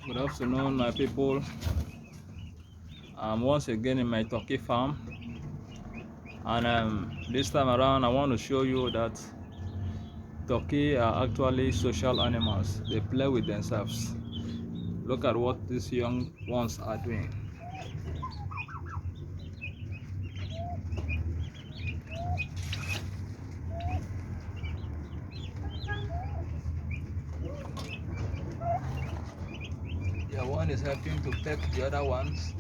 Good afternoon, my people. I'm once again in my turkey farm, and this time around I want to show you that turkey are actually social animals. They play with themselves. Look at what these young ones are doing. Yeah, one is helping to peck the other ones.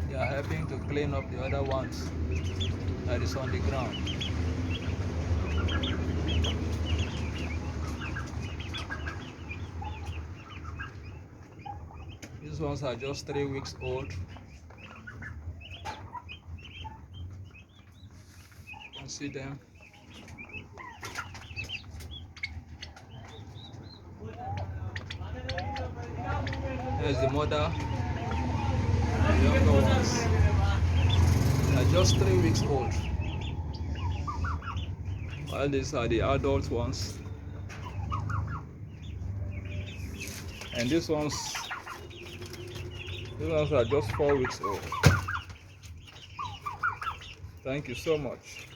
They are helping to clean up the other ones that is on the ground. These ones are just 3 weeks old. You can see them. There's the mother and the younger ones. They are just 3 weeks old. While these are the adult ones. And these ones are just 4 weeks old. Thank you so much.